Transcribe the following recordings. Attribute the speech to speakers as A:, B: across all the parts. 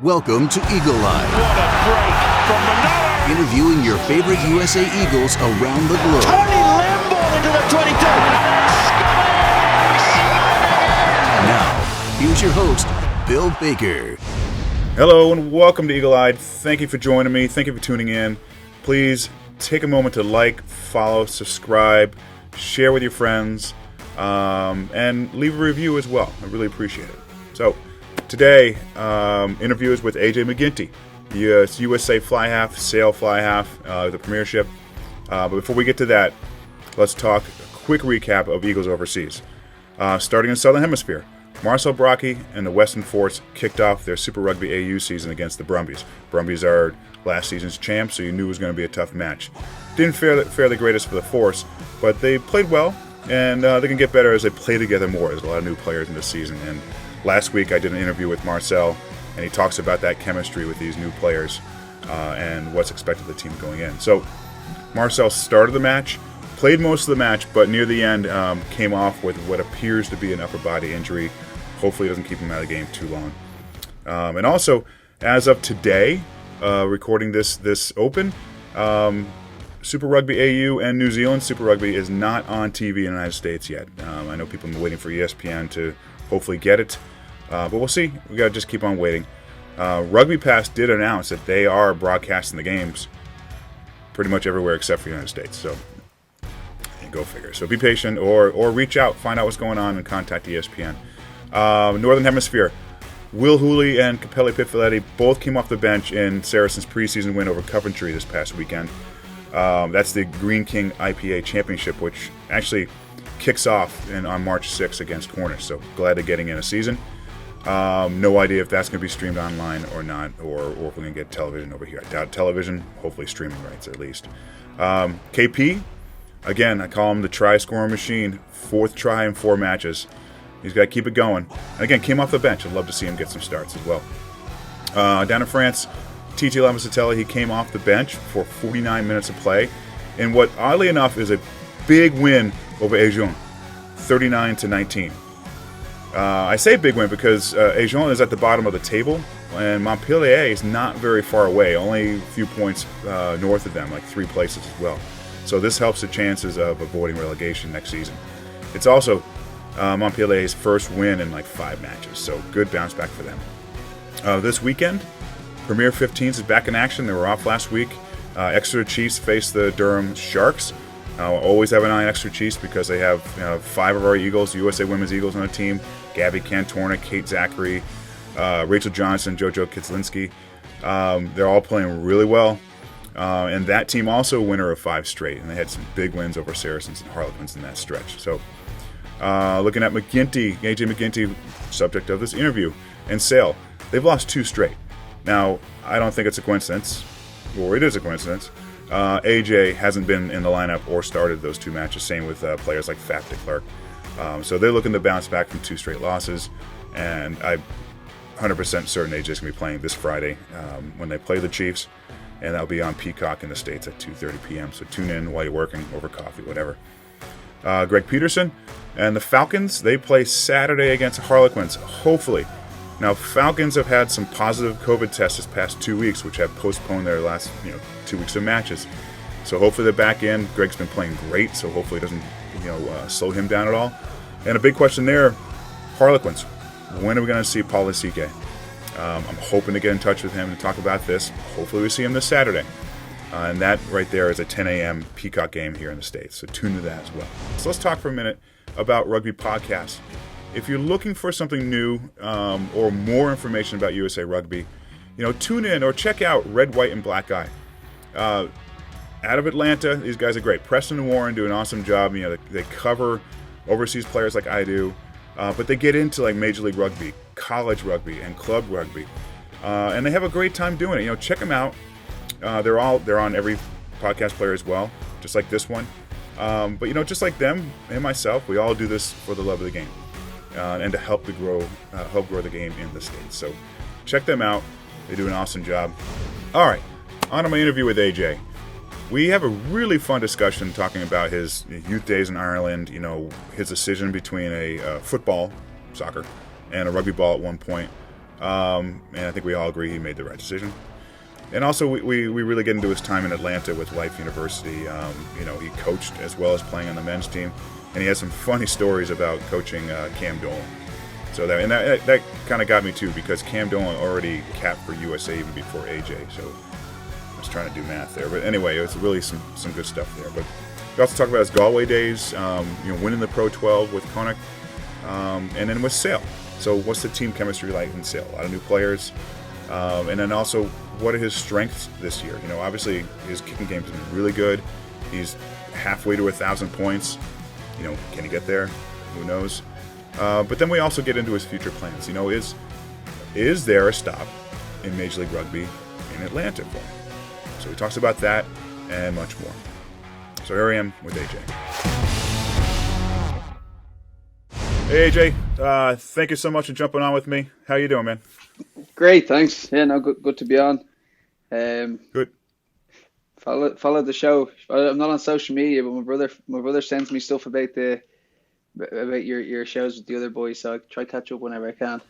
A: Welcome to Eagle Eye.
B: What a break from Manolo!
A: Interviewing your favorite USA Eagles around the globe.
B: Tony Lamb into the 22.
A: Now, here's your host, Bill Baker.
C: Hello and welcome to Eagle Eye. Thank you for joining me. Thank you for tuning in. Please take a moment to like, follow, subscribe, share with your friends, and leave a review as well. I really appreciate it. So, today, interview is with AJ MacGinty, USA fly half, sail fly half, the premiership. But before we get to that, let's talk a quick recap of Eagles overseas. Starting in the Southern Hemisphere, Marcel Brockie and the Western Force kicked off their Super Rugby AU season against the Brumbies. Brumbies are last season's champs, so you knew it was going to be a tough match. Didn't fare the greatest for the Force, but they played well, and they can get better as they play together more. There's a lot of new players in this season, and last week I did an interview with Marcel, and he talks about that chemistry with these new players and what's expected of the team going in. So Marcel started the match, played most of the match, but near the end came off with what appears to be an upper body injury. Hopefully it doesn't keep him out of the game too long. And also, as of today, recording this open, Super Rugby AU and New Zealand Super Rugby is not on TV in the United States yet. I know people have been waiting for ESPN to hopefully get it, but we'll see. We got to just keep on waiting. Rugby Pass did announce that they are broadcasting the games pretty much everywhere except for the United States, so go figure. So be patient or reach out, find out what's going on, and contact ESPN. Northern Hemisphere, Will Hooley and Capelli Pitfiletti both came off the bench in Saracens' preseason win over Coventry this past weekend. That's the Green King IPA Championship, which actually kicks off on March 6th against Cornish, so glad they're getting in a season. No idea if that's going to be streamed online or not, or if we're going to get television over here. I doubt television, hopefully streaming rights at least. KP, again, I call him the try-scoring machine. 4th try in 4 matches. He's got to keep it going. And again, came off the bench. I'd love to see him get some starts as well. Down in France, TT Lamosatella, he came off the bench for 49 minutes of play, in what, oddly enough, is a big win over Agen, 39-19. I say big win because Agen is at the bottom of the table, and Montpellier is not very far away, only a few points north of them, like 3 places as well. So this helps the chances of avoiding relegation next season. It's also Montpellier's first win in like 5 matches, so good bounce back for them. This weekend, Premier 15s is back in action. They were off last week. Exeter Chiefs face the Durham Sharks. Always have an eye on Exeter Chiefs because they have 5 of our Eagles, USA Women's Eagles on the team. Gabby Cantorna, Kate Zachary, Rachel Johnson, JoJo Kitzlinski. They're all playing really well. And that team also a winner of 5 straight. And they had some big wins over Saracens and Harlequins in that stretch. So looking at MacGinty, AJ MacGinty, subject of this interview, and Sale, they've lost 2 straight. Now, I don't think it's a coincidence, or it is a coincidence. AJ hasn't been in the lineup or started those 2 matches. Same with players like Faf de Klerk. So they're looking to bounce back from 2 straight losses. And I'm 100% certain AJ's going to be playing this Friday when they play the Chiefs. And that'll be on Peacock in the States at 2:30 p.m. So tune in while you're working, over coffee, whatever. Greg Peterson and the Falcons, they play Saturday against Harlequins, hopefully. Now, Falcons have had some positive COVID tests this past 2 weeks, which have postponed their last 2 weeks of matches. So hopefully they're back in. Greg's been playing great, so hopefully it doesn't slow him down at all. And a big question there, Harlequins. When are we going to see Paul Lasike? I'm hoping to get in touch with him and talk about this. Hopefully we see him this Saturday. And that right there is a 10 a.m. Peacock game here in the States, so tune to that as well. So let's talk for a minute about Rugby Podcasts. If you're looking for something new or more information about USA Rugby, tune in or check out Red, White, and Black Eye. Out of Atlanta, these guys are great. Preston and Warren do an awesome job. They cover overseas players like I do, but they get into like Major League Rugby, college rugby, and club rugby, and they have a great time doing it. Check them out. They're on every podcast player as well, just like this one. But just like them and myself, we all do this for the love of the game. And to help grow the game in the States. So check them out. They do an awesome job. All right, on to my interview with AJ. We have a really fun discussion talking about his youth days in Ireland, his decision between a football, soccer, and a rugby ball at one point. And I think we all agree he made the right decision. And also, we really get into his time in Atlanta with Life University. He coached as well as playing on the men's team, and he has some funny stories about coaching Cam Dolan. So that kind of got me too, because Cam Dolan already capped for USA even before AJ. So I was trying to do math there, but anyway, it was really some good stuff there. But we also talk about his Galway days, winning the Pro 12 with Connacht, and then with Sale. So what's the team chemistry like in Sale? A lot of new players, and then also what are his strengths this year? Obviously his kicking game has been really good. He's halfway to 1,000 points. Can he get there? Who knows? But then we also get into his future plans. Is there a stop in Major League Rugby in Atlanta for him? So he talks about that and much more. So here I am with AJ. Hey AJ, thank you so much for jumping on with me. How you doing, man?
D: Great, thanks. Yeah, no, good to be on.
C: Good.
D: Follow the show. I'm not on social media, but my brother sends me stuff about your shows with the other boys, so I try to catch up whenever I can.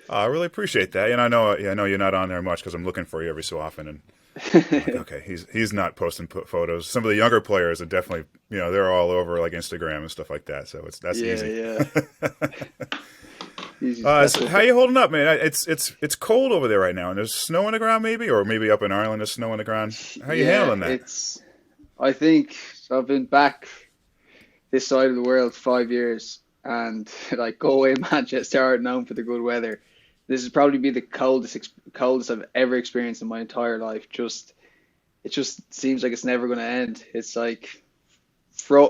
C: I really appreciate that, and I know you're not on there much because I'm looking for you every so often. And like, okay, he's not posting photos. Some of the younger players are definitely, they're all over like Instagram and stuff like that. So that's easy.
D: Yeah.
C: So how you holding up, man? It's cold over there right now, and there's snow on the ground, maybe, or maybe up in Ireland there's snow on the ground. How you handling that?
D: I think so. I've been back this side of the world 5 years, and like Galway and Manchester are known for the good weather. This is probably be the coldest I've ever experienced in my entire life. It just seems like it's never going to end. It's like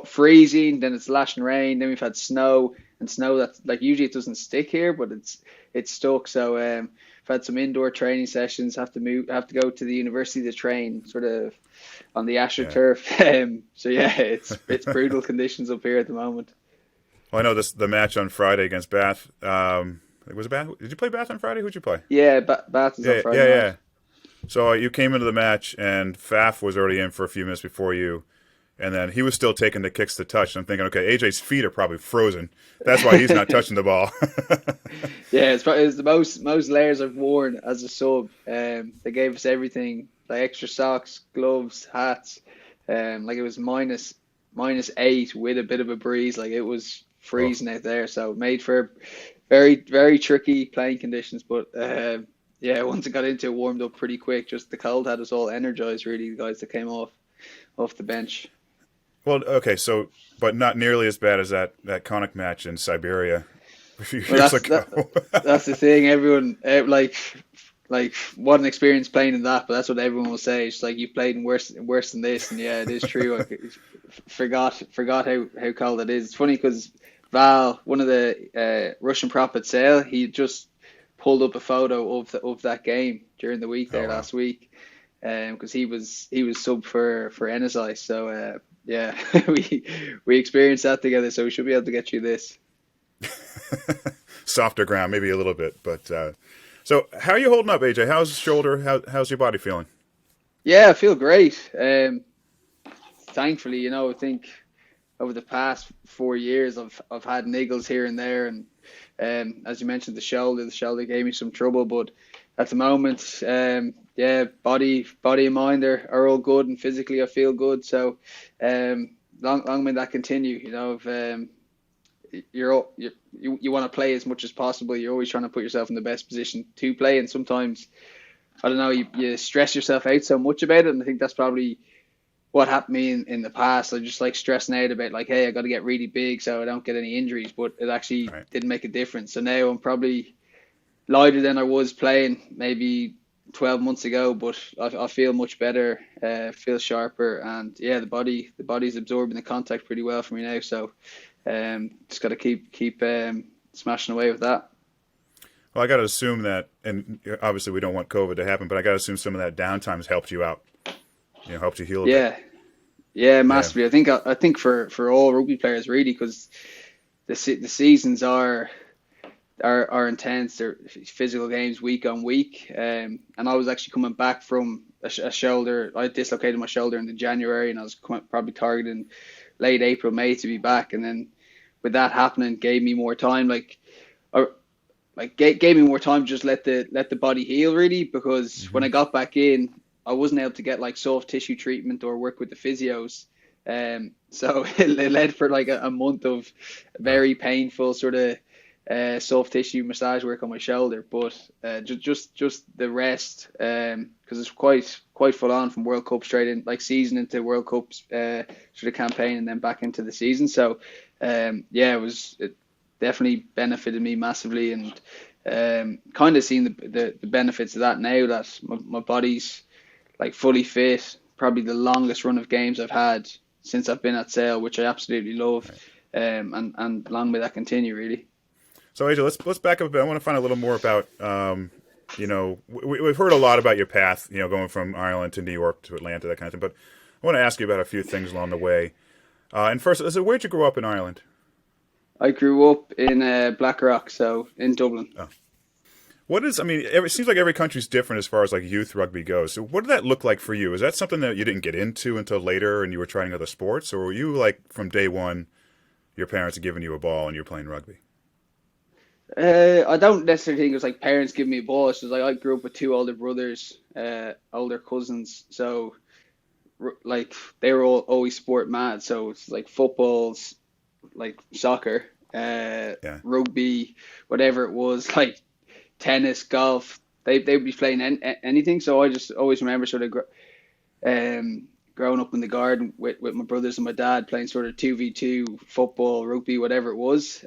D: freezing, then it's lashing rain, then we've had snow, and snow that like usually it doesn't stick here, but it's stuck. So I've had some indoor training sessions. Have to go to the university to train, sort of on the AstroTurf. So yeah, it's brutal conditions up here at the moment.
C: Well, I know the match on Friday against Bath. Was it Bath? Did you play Bath on Friday? Who'd you play?
D: Yeah, Bath is on Friday.
C: Yeah. So you came into the match, and Faf was already in for a few minutes before you, and then he was still taking the kicks to touch. I'm thinking, okay, AJ's feet are probably frozen. That's why he's not touching the ball.
D: Yeah, it's the most layers I've worn as a sub. They gave us everything, like extra socks, gloves, hats. Like it was -8 with a bit of a breeze. Like it was freezing out there. So made for very, very tricky playing conditions. But once it got into it, warmed up pretty quick. Just the cold had us all energized, really, the guys that came off the bench.
C: Well, okay, so, but not nearly as bad as that Connacht match in Siberia a few years
D: Well,
C: ago.
D: that's the thing. Everyone, like what an experience playing in that, but that's what everyone will say. It's like you played in worse than this, and yeah, it is true. I forgot how cold it is. It's funny because Val, one of the Russian prop at Sale, he just pulled up a photo of that game during the week there last week, because he was sub for NSI. So yeah, we experienced that together. So we should be able to get through this.
C: Softer ground, maybe a little bit, but so how are you holding up, AJ? How's the shoulder? How's your body feeling?
D: Yeah, I feel great. Thankfully, I think over the past 4 years, I've had niggles here and there, and as you mentioned, the shoulder gave me some trouble. But at the moment, body and mind are all good, and physically I feel good. So long may that continue. If you want to play as much as possible, you're always trying to put yourself in the best position to play, and sometimes, I don't know, you stress yourself out so much about it, and I think that's probably what happened to me in the past. I just like stressing out about like, hey, I got to get really big so I don't get any injuries, but it actually didn't make a difference. So now I'm probably lighter than I was playing maybe 12 months ago, but I feel much better, feel sharper, and yeah, the body's absorbing the contact pretty well for me now. So just got to keep smashing away with that.
C: Well, I got to assume that, and obviously we don't want COVID to happen, but I got to assume some of that downtime has helped you out. Helped you heal a bit.
D: Yeah, massively. Yeah. I think for all rugby players, really, because the seasons are intense. They're physical games week on week. And I was actually coming back from a shoulder. I dislocated my shoulder in January, and I was probably targeting late April, May to be back. And then with that happening, gave me more time. Like like gave me more time to just let the body heal really, because when I got back in, I wasn't able to get like soft tissue treatment or work with the physios. So it led for like a month of very painful sort of soft tissue massage work on my shoulder, but just the rest, because it's quite full on from World Cup straight in, like season into World Cups sort of campaign and then back into the season. So it definitely benefited me massively, and kind of seeing the benefits of that now that my body's like fully fit. Probably the longest run of games I've had since I've been at Sale, which I absolutely love, and long may that continue really.
C: So AJ, let's back up a bit. I want to find a little more about, we've heard a lot about your path, going from Ireland to New York to Atlanta, that kind of thing. But I want to ask you about a few things along the way. And first, so where'd you grow up in Ireland?
D: I grew up in Blackrock, so in Dublin.
C: Oh. It seems like every country's different as far as like youth rugby goes. So what did that look like for you? Is that something that you didn't get into until later and you were trying other sports? Or were you like from day one, your parents are giving you a ball and you're playing rugby?
D: I don't necessarily think it was like parents giving me a ball. It's just like I grew up with two older brothers, older cousins. So like they were all always sport mad. So it's like footballs, like soccer, rugby, whatever it was, like tennis, golf. They'd be playing anything. So I just always remember sort of growing up in the garden with my brothers and my dad playing sort of 2v2 football, rugby, whatever it was.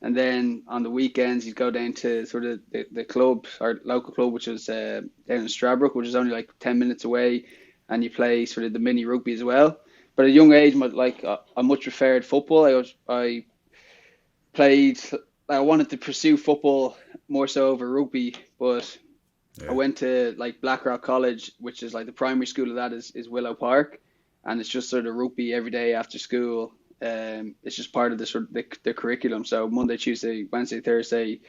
D: And then on the weekends, you'd go down to sort of the club, our local club, which was down in Stradbrook, which is only like 10 minutes away, and you play sort of the mini rugby as well. But at a young age, I much preferred football. I wanted to pursue football more so over rugby, but I went to like Blackrock College, which is like the primary school of that is Willow Park, and it's just sort of rugby every day after school. It's just part of the curriculum. So Monday, Tuesday, Wednesday, Thursday,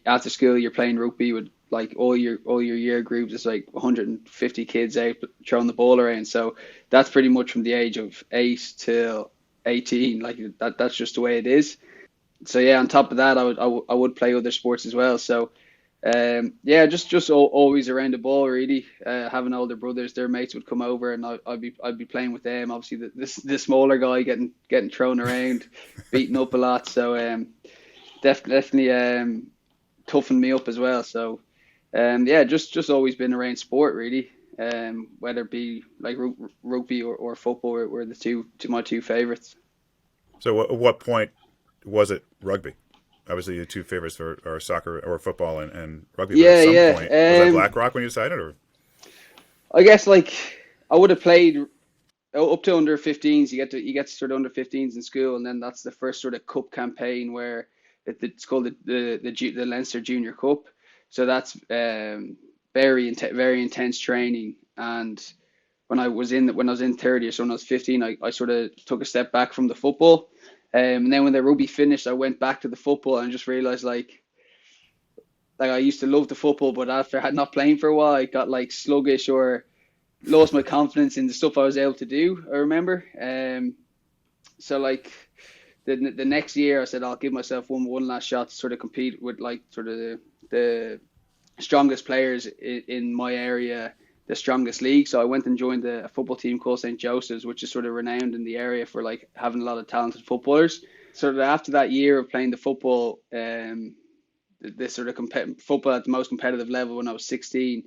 D: after school you're playing rugby with like all your year groups. It's like 150 kids out throwing the ball around. So that's pretty much from the age of 8 till 18. Like that's just the way it is. So yeah, on top of that, I would play other sports as well. So just always around the ball really. Having older brothers, their mates would come over and I'd be playing with them. Obviously the smaller guy getting thrown around, beaten up a lot. So definitely toughened me up as well. So just always been around sport really. Whether it be like rugby or football were my two favorites.
C: So at what point was it rugby? Obviously, your two favorites are soccer or football and rugby. But at some point, was that Blackrock when you decided, or? I
D: guess like I would have played up to under 15s. You get to sort of under 15s in school, and then that's the first sort of cup campaign where it's called the Leinster Junior Cup. So that's very intense training. And when I was in third year, so when I was 15, I sort of took a step back from the football. And then when the rugby finished, I went back to the football and just realized like I used to love the football, but after not playing for a while, I got like sluggish or lost my confidence in the stuff I was able to do. I remember. So like the next year, I said I'll give myself one last shot to sort of compete with like sort of the strongest players in my area, the strongest league. So I went and joined a football team called St. Joseph's, which is sort of renowned in the area for like having a lot of talented footballers. So after that year of playing the football, this sort of football at the most competitive level when I was 16,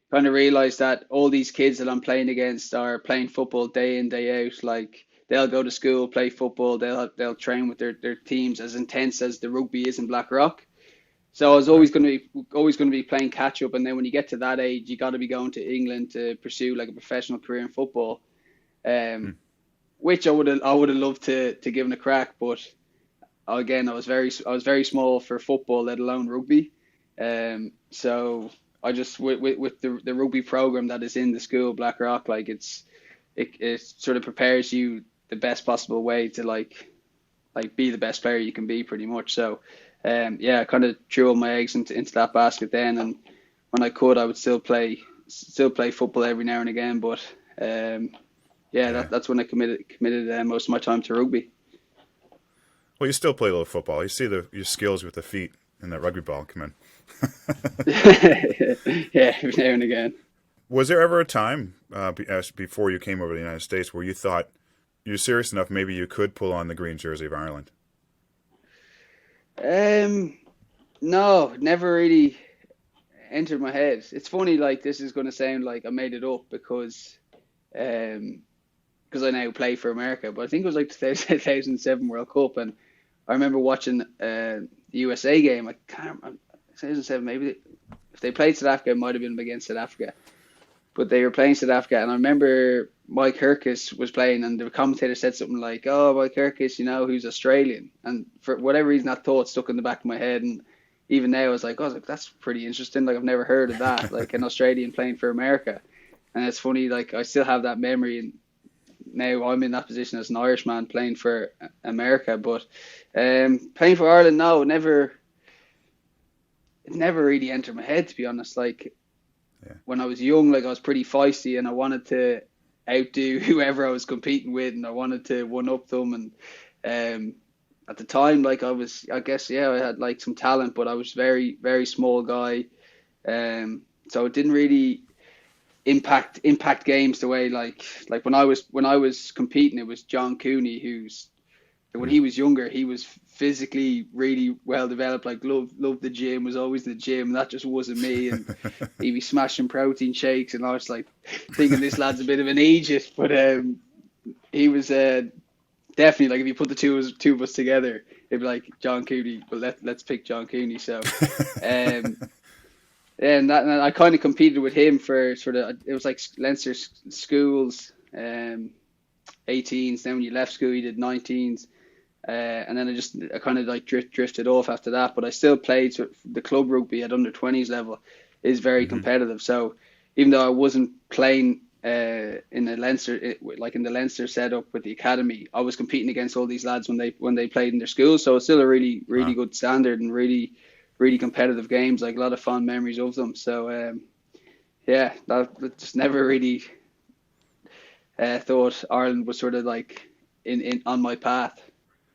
D: kind of realized that all these kids that I'm playing against are playing football day in, day out. Like they'll go to school, play football, they'll train with their teams as intense as the rugby is in Blackrock. So I was always going to be playing catch up, and then when you get to that age, you got to be going to England to pursue like a professional career in football, which I would have loved to give it a crack. But again, I was very small for football, let alone rugby. So I just with the rugby program that is in the school Blackrock, like it sort of prepares you the best possible way to like be the best player you can be, pretty much. So. I kind of threw all my eggs into that basket then, and when I could, I would still play football every now and again. But that's when I committed most of my time to rugby.
C: Well, you still play a little football. You see your skills with the feet and that rugby ball come in.
D: Yeah, every now and again.
C: Was there ever a time before you came over to the United States where you thought you're serious enough, maybe you could pull on the green jersey of Ireland?
D: No, never really entered my head. It's funny, like this is going to sound like I made it up because I now play for America, but I think it was like the 2007 World Cup, and I remember watching the USA game. I can't remember, 2007 maybe. If they played South Africa, it might have been against South Africa. But they were playing South Africa, and I remember Mike Herkis was playing, and the commentator said something like, "Oh, Mike Herkis, who's Australian." And for whatever reason, that thought stuck in the back of my head. And even now, I was like, that's pretty interesting. Like, I've never heard of that, like an Australian playing for America. And it's funny, like, I still have that memory, and now I'm in that position as an Irishman playing for America. But playing for Ireland, no, it never really entered my head, to be honest. Like, when I was young, like, I was pretty feisty, and I wanted to outdo whoever I was competing with, and I wanted to one up them. And at the time, like, I had like some talent, but I was very, very small guy. So it didn't really impact games the way like when I was competing, it was John Cooney, when he was younger, he was physically really well developed, like loved the gym, was always in the gym. That just wasn't me, and he'd be smashing protein shakes, and I was like thinking this lad's a bit of an ageist, but he was definitely, like, if you put the two of us together, it'd be like John Cooney. Well, let's pick John Cooney. So and I kind of competed with him for it was like Leinster schools, 18s. Then when you left school, you did 19s. And then I kind of like drifted off after that, but I still played. So the club rugby at under 20s level is very competitive. So even though I wasn't playing in the Leinster setup with the academy, I was competing against all these lads when they played in their schools. So it's still a really good standard, and really, really competitive games. Like, a lot of fond memories of them. So that just never really thought Ireland was sort of like in on my path.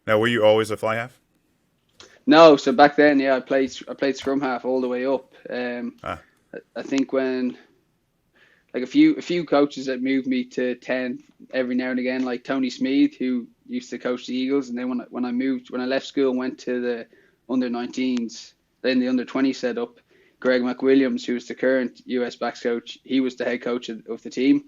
C: Now, were you always a fly half?
D: No, so back then, I played scrum half all the way up. I think when, like, a few coaches that moved me to 10 every now and again, like Tony Smead, who used to coach the Eagles, and then when I left school and went to the under 19s, then the under 20 setup, Greg McWilliams, who was the current US backs coach, he was the head coach of the team.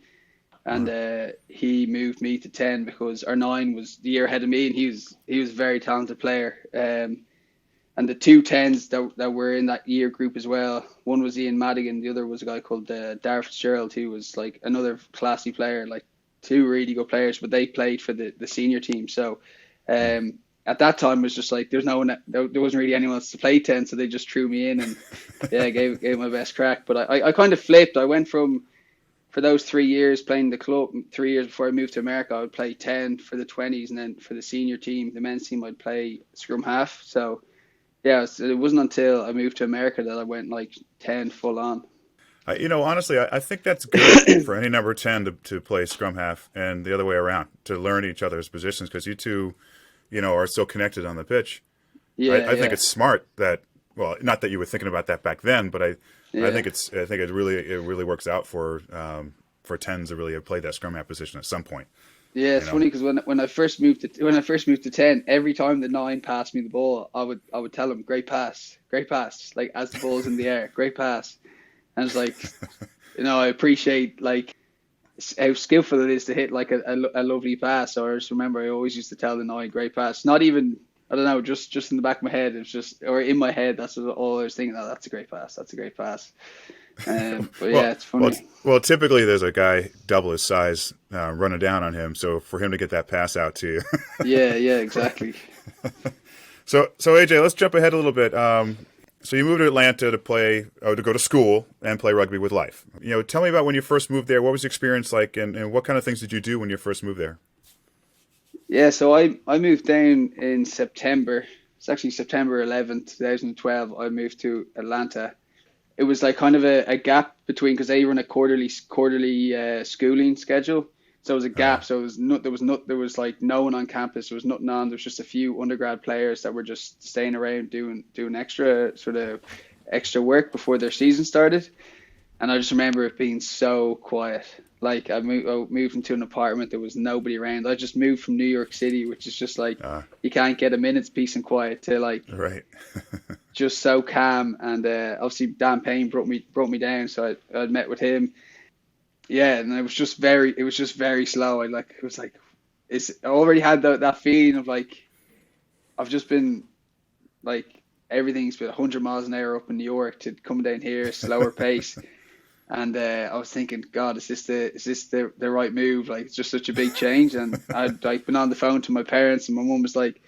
D: And he moved me to 10 because our 9 was the year ahead of me, and he was a very talented player. And the two 10s that were in that year group as well, one was Ian Madigan, the other was a guy called Darragh Fitzgerald, who was like another classy player, like two really good players, but they played for the senior team. So at that time, it was just like there wasn't really anyone else to play 10, so they just threw me in, and gave my best crack. But I kind of flipped. I went from, for those 3 years playing the club, 3 years before I moved to America, I would play 10 for the 20s, and then for the senior team, the men's team, I'd play scrum half. So it wasn't until I moved to America that I went like 10 full on.
C: Honestly, I think that's good for any number 10 to play scrum half, and the other way around, to learn each other's positions, because you two, are so connected on the pitch. I think it's smart that, well, not that you were thinking about that back then, but I think it really works out for 10s to really play that scrum half position at some point.
D: Yeah, it's funny because when I first moved to 10, every time the 9 passed me the ball, I would tell him, great pass, like, as the ball's in the air, great pass. And it's like, I appreciate like how skillful it is to hit like a lovely pass. Or I just remember I always used to tell the 9, great pass. Not even, I don't know, just in the back of my head, or in my head, that's all I was thinking. Oh, that's a great pass. That's a great pass. But it's funny.
C: Well, typically there's a guy double his size running down on him, so for him to get that pass out to you.
D: yeah, exactly.
C: So AJ, let's jump ahead a little bit. So you moved to Atlanta to go to school and play rugby with Life. Tell me about when you first moved there. What was the experience like, and what kind of things did you do when you first moved there?
D: Yeah, so I moved down in September. It's actually September 11th, 2012. I moved to Atlanta. It was like kind of a gap between, because they run a quarterly schooling schedule. So it was a gap. So there was like no one on campus. There was nothing on. There was just a few undergrad players that were just staying around doing extra work before their season started. And I just remember it being so quiet. Like I moved into an apartment. There was nobody around. I just moved from New York City, which is just like you can't get a minute's peace and quiet, to like
C: Right.
D: just so calm. And obviously Dan Payne brought me down, so I met with him. Yeah, and it was just very slow. I already had that feeling of like I've just been like everything's been 100 miles an hour up in New York to come down here, slower pace. And I was thinking, God, is this the right move? Like, it's just such a big change. And I'd like been on the phone to my parents, and my mum was like,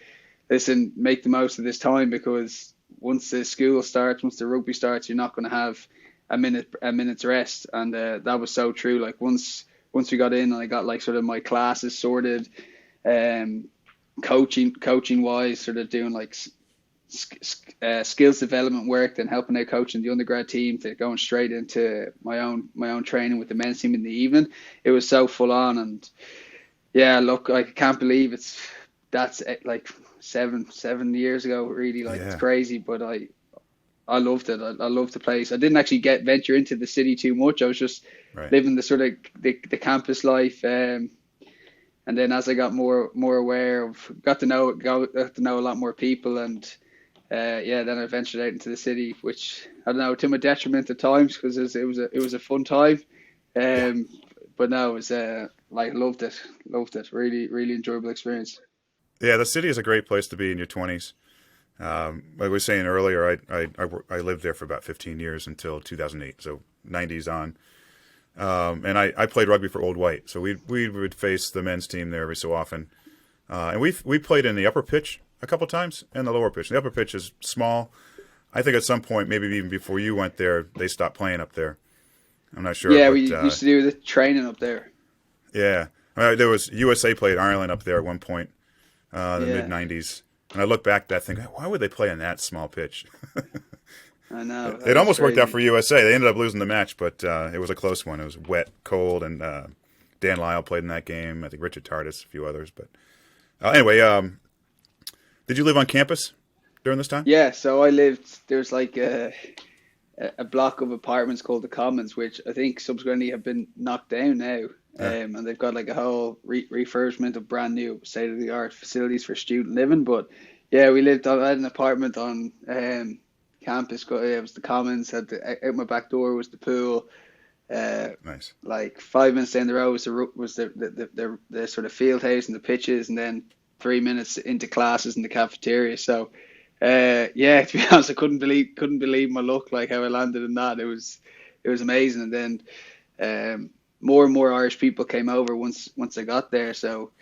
D: listen, make the most of this time, because once the school starts, once the rugby starts, you're not going to have a minute's rest. And that was so true. Like once we got in and I got like sort of my classes sorted, coaching wise, sort of doing like skills development work, then helping out coaching the undergrad team, to going straight into my own training with the men's team in the evening. It was so full on. And yeah, look, I can't believe that's like seven years ago, really. Like, it's crazy, but I loved it. I loved the place. I didn't actually venture into the city too much. I was just living the sort of the campus life. And then as I got more aware of, got to know a lot more people, and then I ventured out into the city, which I don't know, to my detriment at times, because it was a fun time. But no, it was loved it. Really, really enjoyable experience.
C: Yeah, the city is a great place to be in your 20s. Like I was saying earlier, I lived there for about 15 years until 2008, so 90s on. And I played rugby for Old White, so we would face the men's team there every so often. And we played in the upper pitch a couple times and the lower pitch. The upper pitch is small. I think at some point, maybe even before you went there, they stopped playing up there. I'm not sure.
D: Yeah,
C: but,
D: we used to do the training up there.
C: Yeah. There was USA played Ireland up there at one point, the mid-90s. And I look back at that, think, why would they play in that small pitch?
D: I know.
C: It almost worked out for USA. They ended up losing the match, but it was a close one. It was wet, cold, and Dan Lyle played in that game. I think Richard Tardis, a few others. But anyway, did you live on campus during this time?
D: Yeah, so I lived, there's like a block of apartments called the Commons, which I think subsequently have been knocked down now. And they've got like a whole refurbishment of brand new state-of-the-art facilities for student living. But yeah, I had an apartment on campus. It was the Commons. Out my back door was the pool.
C: Nice.
D: Like 5 minutes down the road was the sort of field house and the pitches, and then 3 minutes into classes in the cafeteria. So to be honest, I couldn't believe my luck, like how I landed in that. It was amazing. And then more and more Irish people came over once I got there. So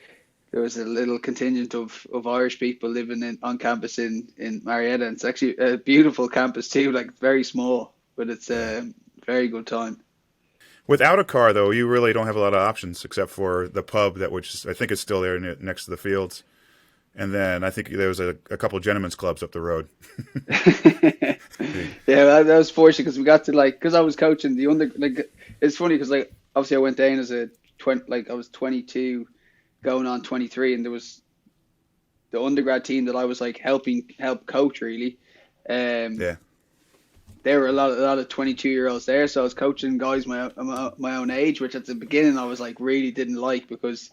D: there was a little contingent of Irish people living on campus in Marietta. And it's actually a beautiful campus too, like very small, but it's a very good time.
C: Without a car, though, you really don't have a lot of options except for the pub which I think is still there next to the fields. And then I think there was a couple of gentlemen's clubs up the road.
D: Yeah, that was fortunate because we got to because I was coaching it's funny because obviously I went down as I was 22 going on 23, and there was the undergrad team that I was help coach really. There were a lot of 22-year-olds there, so I was coaching guys my own age, which at the beginning I was really didn't like, because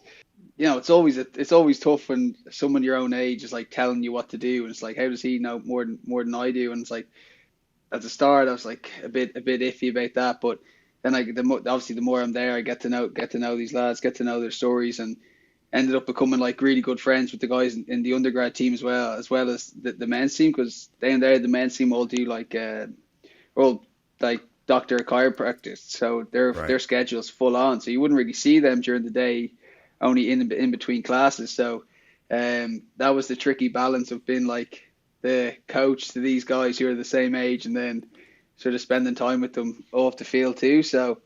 D: it's always tough when someone your own age is telling you what to do, and it's how does he know more than I do? And it's at the start I was a bit iffy about that, but then obviously the more I'm there, I get to know these lads, get to know their stories, and ended up becoming really good friends with the guys in the undergrad team as well as the men's team, because down there the men's team all do doctor of chiropractic, so their schedule's full on, so you wouldn't really see them during the day, only in between classes. So that was the tricky balance of being the coach to these guys who are the same age, and then sort of spending time with them off the field too. So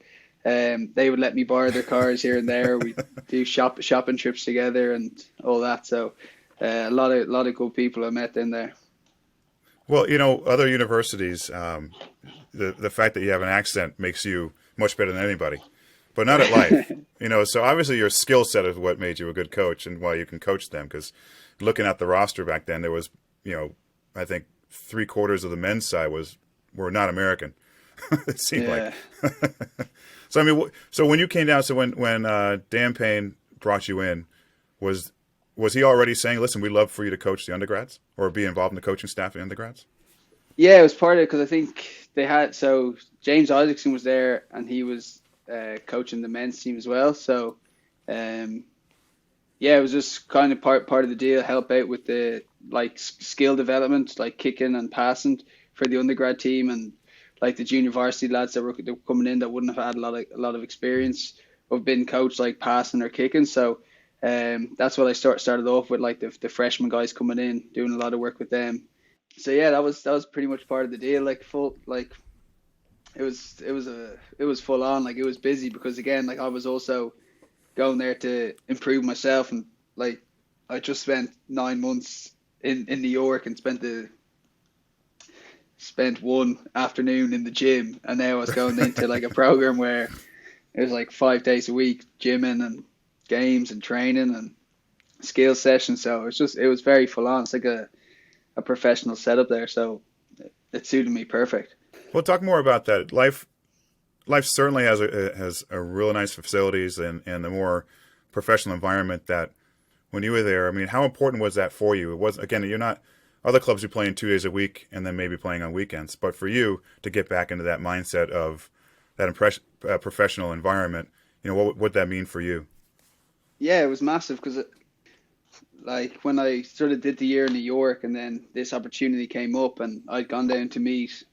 D: they would let me borrow their cars here and there. We do shopping trips together and all that. So a lot of good people I met in there.
C: Well, other universities, the fact that you have an accent makes you much better than anybody. but not at life. So obviously your skill set is what made you a good coach and why you can coach them. Because looking at the roster back then, there was, I think 3/4 of the men's side were not American. It seemed like. So so when you came down, so when Dan Payne brought you in, was he already saying, "Listen, we'd love for you to coach the undergrads or be involved in the coaching staff of the undergrads"?
D: Yeah, it was part of it because I think they had, so James Isaacson was there and he was coaching the men's team as well. So, it was just kind of part of the deal, help out with the skill development, like kicking and passing for the undergrad team, and like the junior varsity lads that were coming in that wouldn't have had a lot of experience of being coached like passing or kicking. So that's what I started off with, like the freshman guys coming in, doing a lot of work with them. So yeah, that was pretty much part of the deal. It was full on. Like, it was busy because, again, like I was also going there to improve myself, and like I just spent 9 months in New York and spent one afternoon in the gym, and now I was going into like a program where it was like 5 days a week, gymming and games and training and skill sessions. So it was very full on. It's like a professional setup there, so it suited me perfect.
C: Well, talk more about that. Life certainly has a really nice facilities and a more professional environment. That when you were there, I mean, how important was that for you? It was, again, you're not, other clubs you're playing 2 days a week and then maybe playing on weekends, but for you to get back into that mindset of that professional environment, what would that mean for you?
D: Yeah, it was massive because like when I sort of did the year in New York, and then this opportunity came up, and I'd gone down to meet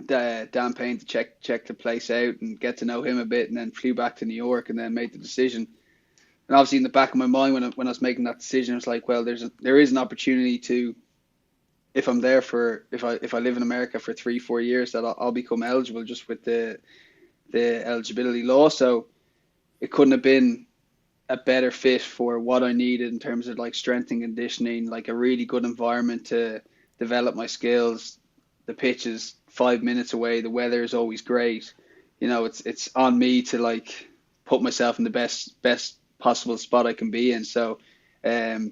D: Dan Payne to check the place out and get to know him a bit, and then flew back to New York and then made the decision. And obviously in the back of my mind when I was making that decision, I was like, well, there is an opportunity to, if I'm there if I live in America for 3-4 years, that I'll become eligible just with the eligibility law. So it couldn't have been a better fit for what I needed in terms of like strength and conditioning, like a really good environment to develop my skills. The pitch is 5 minutes away. The weather is always great. It's on me to like put myself in the best possible spot I can be in. So, it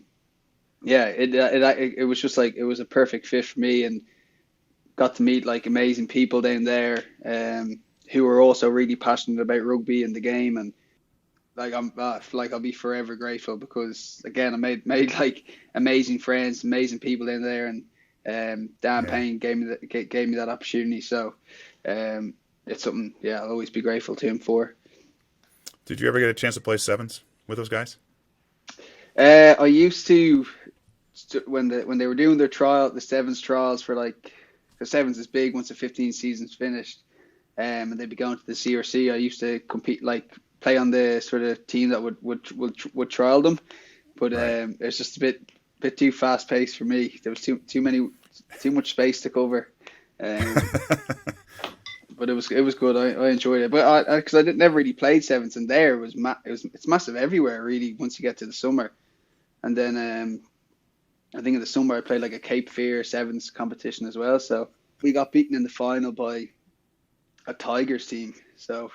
D: was just like, it was a perfect fit for me, and got to meet like amazing people down there, who were also really passionate about rugby and the game. And I'll be forever grateful because, again, I made like amazing friends, amazing people in there, and Dan Payne gave me that opportunity. So it's something, I'll always be grateful to him for.
C: Did you ever get a chance to play sevens with those guys?
D: I used to when they were doing the sevens trials for the sevens is big once the 15 season's finished, and they'd be going to the CRC. I used to compete, play on the sort of team that would trial them, but right. It's just a bit too fast paced for me. There was too much space to cover, but it was good. I enjoyed it, but because I never really played sevens, and there it's massive everywhere really once you get to the summer, and then I think in the summer I played like a Cape Fear sevens competition as well. So we got beaten in the final by a Tigers team. So.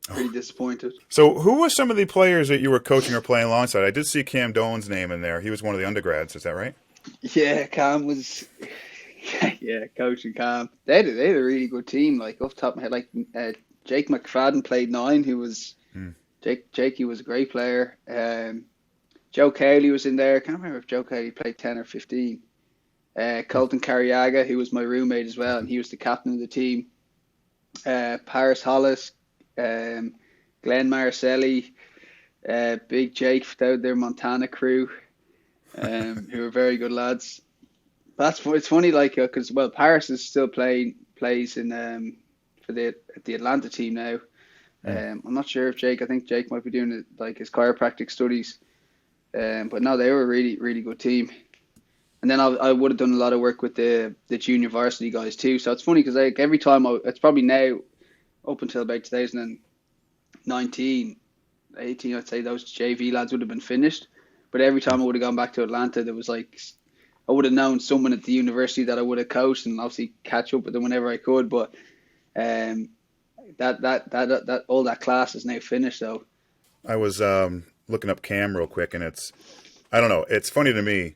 D: Pretty disappointed.
C: So who were some of the players that you were coaching or playing alongside? I did see Cam Dolan's name in there. He was one of the undergrads. Is that right?
D: Yeah, Cam was... Yeah, coaching Cam. They had a really good team. Like, off the top of my head, Jake McFadden played 9, who was... Jakey was a great player. Joe Cowley was in there. I can't remember if Joe Cowley played 10 or 15. Colton Carriaga, who was my roommate as well, and he was the captain of the team. Paris Hollis, Glenn Marcelli, Big Jake, their Montana crew, who are very good lads. It's funny, because Paris is still plays in for the Atlanta team now. I'm not sure if I think Jake might be doing it, his chiropractic studies. But no, they were a really, really good team. And then I would have done a lot of work with the junior varsity guys too. So it's funny because every time it's probably now up until about 2019, 18, I'd say those JV lads would have been finished. But every time I would have gone back to Atlanta, there was I would have known someone at the university that I would have coached, and obviously catch up with them whenever I could. But that all that class is now finished though.
C: I was looking up Cam real quick, and I don't know, it's funny to me,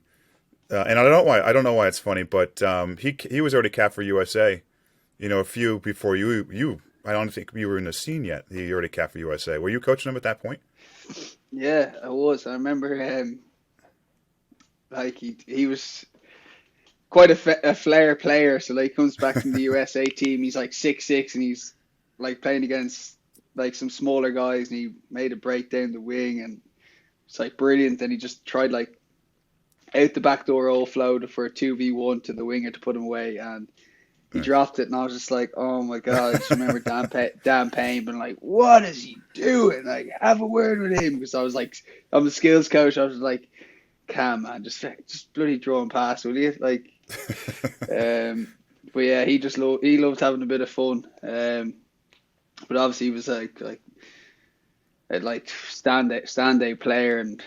C: and I don't know why it's funny, but he was already capped for USA. A few before you. I don't think you were in the scene yet. He already capped for USA. Were you coaching him at that point?
D: Yeah, I was. I remember he was quite a flair player. So like, he comes back from the USA team. He's like 6'6", and he's like playing against like some smaller guys, and he made a break down the wing, and it's like brilliant. And he just tried like out the back door all floated for a 2v1 to the winger to put him away, and he dropped it, and I was just like, oh my god. I just remember Dan Payne being like, what is he doing? Like, have a word with him, because I was like, I'm the skills coach. I was like, Cam, man, just bloody draw him past, will you? Like, but yeah, he loved having a bit of fun. But obviously he was like standout player, and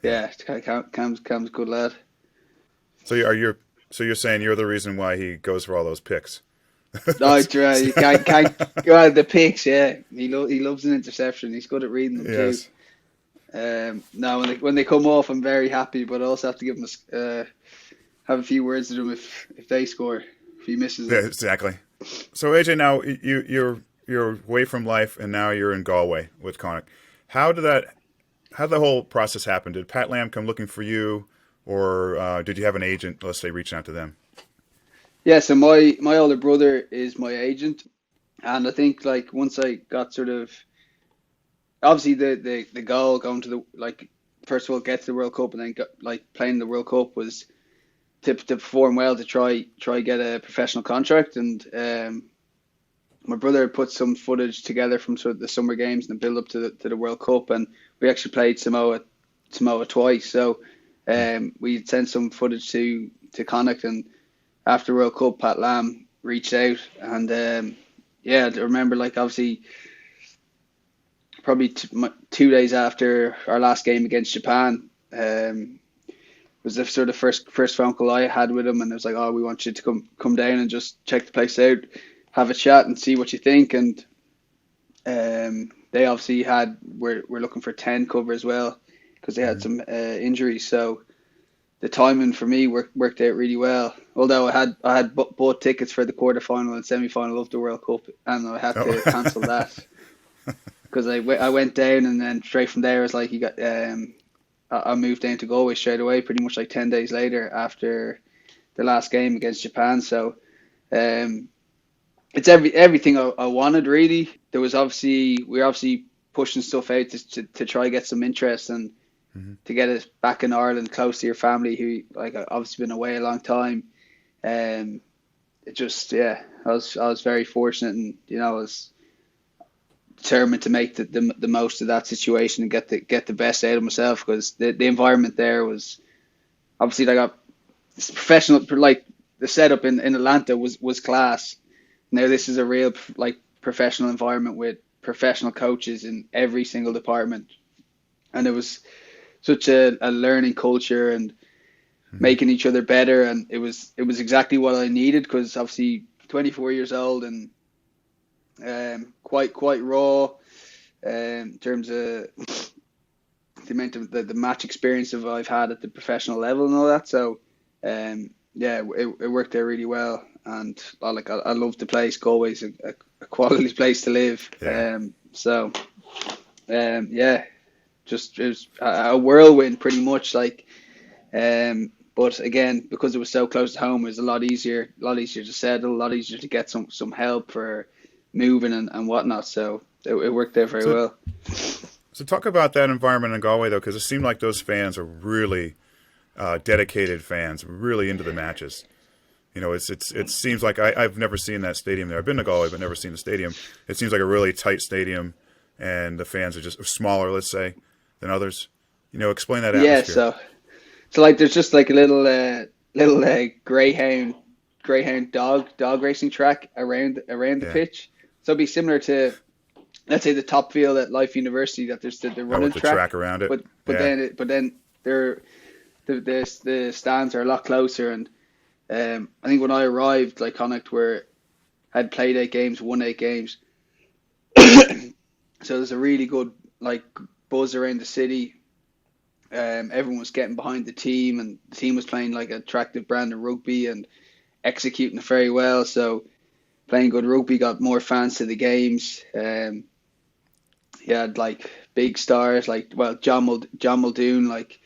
D: yeah, Cam's a good lad.
C: So you're saying you're the reason why he goes for all those picks?
D: No, you can't go out the picks. Yeah, he loves an interception. He's good at reading them
C: yes.
D: too. No, when they come off, I'm very happy, but I also have to give him have a few words to them if they score. If he misses,
C: yeah, exactly. So AJ, now you're away from life, and now you're in Galway with Connacht. How did the whole process happen? Did Pat Lam come looking for you, or did you have an agent, let's say, reaching out to them?
D: Yeah, so my older brother is my agent, and I think like once I got sort of, obviously the goal going to the, like, first of all get to the World Cup, and then playing the World Cup was to perform well, to try get a professional contract. And my brother put some footage together from sort of the summer games and the build up to the World Cup, and we actually played Samoa twice. So we sent some footage to Connacht, and after World Cup, Pat Lam reached out, and yeah, I remember, like, obviously probably 2 days after our last game against Japan, was the sort of first phone call I had with him, and it was like, oh, we want you to come down and just check the place out, have a chat and see what you think. And they obviously we're looking for 10 cover as well, because they had some injuries. So the timing for me worked out really well. Although I had bought tickets for the quarterfinal and semi-final of the World Cup, and I had to cancel that because I went down, and then straight from there I was like, I moved down to Galway straight away, pretty much like 10 days later after the last game against Japan. So it's everything I wanted, really. We were obviously pushing stuff out to try get some interest, and to get us back in Ireland, close to your family, who, like, obviously been away a long time. It just, yeah, I was very fortunate, and I was determined to make the most of that situation and get the best out of myself, because the environment there was obviously, like, this professional, like the setup in Atlanta was class. Now this is a real, like, professional environment with professional coaches in every single department, and it was such a learning culture and making each other better, and it was exactly what I needed, because obviously 24 years old and quite raw in terms of the amount of the match experience that I've had at the professional level and all that. So yeah, it worked out really well, and I love the place. Galway's a quality place to live.
C: Yeah.
D: Yeah, just it was a whirlwind pretty much, like, but again, because it was so close to home, it was a lot easier to settle, a lot easier to get some help for moving and whatnot. So it worked out very well.
C: So talk about that environment in Galway, though, because it seemed like those fans are really dedicated fans, really into the matches. It seems like I've never seen that stadium there. I've been to Galway, but never seen the stadium. It seems like a really tight stadium, and the fans are just smaller, let's say, than others. Explain that atmosphere.
D: Yeah, so like there's just like a little greyhound dog racing track around the pitch. So it'd be similar to, let's say, the top field at Life University, that there's the running
C: with the track around it.
D: But then the stands are a lot closer, and I think when I arrived, like, Connacht had played 8 games, won 8 games. So there's a really good like buzz around the city. Everyone was getting behind the team, and the team was playing like an attractive brand of rugby and executing it very well. So playing good rugby got more fans to the games. He had like big stars like John Muldoon, like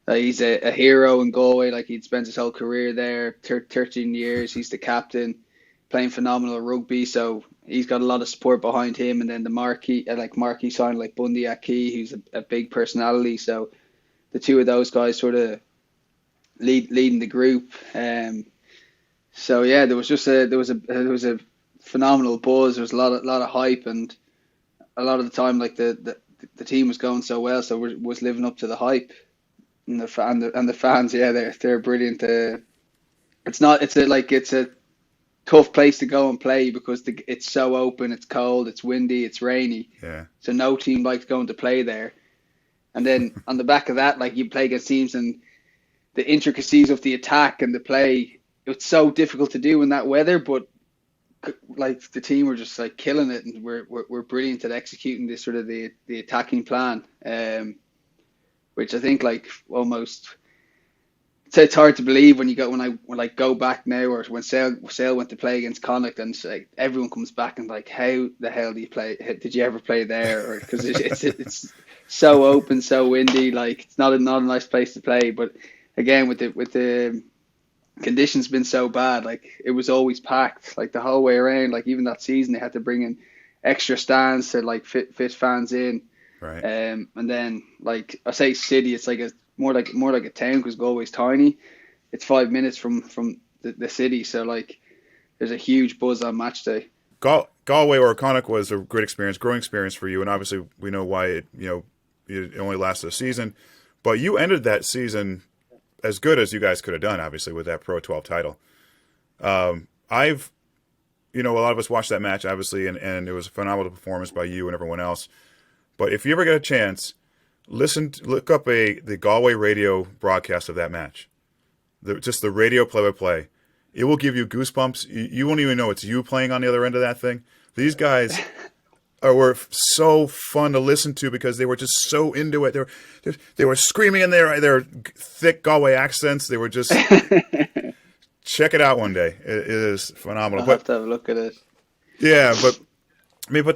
D: he's a hero in Galway. Like he'd spent his whole career there, 13 years. He's the captain, playing phenomenal rugby. So he's got a lot of support behind him. And then the marquee signed like Bundy Aki, who's a big personality. So the two of those guys sort of leading the group. So yeah, there was a phenomenal buzz. There was a lot of hype, and a lot of the time, like the team was going so well, so was living up to the hype. And the fans, yeah, they're brilliant. It's a tough place to go and play because it's so open, it's cold, it's windy, it's rainy.
C: Yeah. So
D: no team likes going to play there. And then on the back of that, like you play against teams and the intricacies of the attack and the play, it's so difficult to do in that weather. But like the team were just like killing it, and we're brilliant at executing this sort of the attacking plan. Which I think like almost. It's hard to believe when I go back now, or when Sale went to play against Connacht, and like everyone comes back and like, how the hell do you play? Did you ever play there? Or because it's so open, so windy, like it's not a nice place to play. But again, with the conditions been so bad, like it was always packed, like the whole way around. Like even that season, they had to bring in extra stands to like fit fans in.
C: Right.
D: And then like I say, city, it's like more like a town because Galway's tiny. It's 5 minutes from the city, so like there's a huge buzz on match day.
C: Galway or Connacht was a great experience, growing experience for you, and obviously we know why it only lasted a season, but you ended that season as good as you guys could have done, obviously, with that Pro 12 title. A lot of us watched that match, obviously, and it was a phenomenal performance by you and everyone else. But if you ever get a chance, look up the Galway radio broadcast of that match. Just the radio play-by-play. It will give you goosebumps. You won't even know it's you playing on the other end of that thing. These guys were so fun to listen to because they were just so into it. They were screaming in their thick Galway accents. They were just check it out one day. It is phenomenal.
D: I'll have to have a look at it.
C: Yeah, but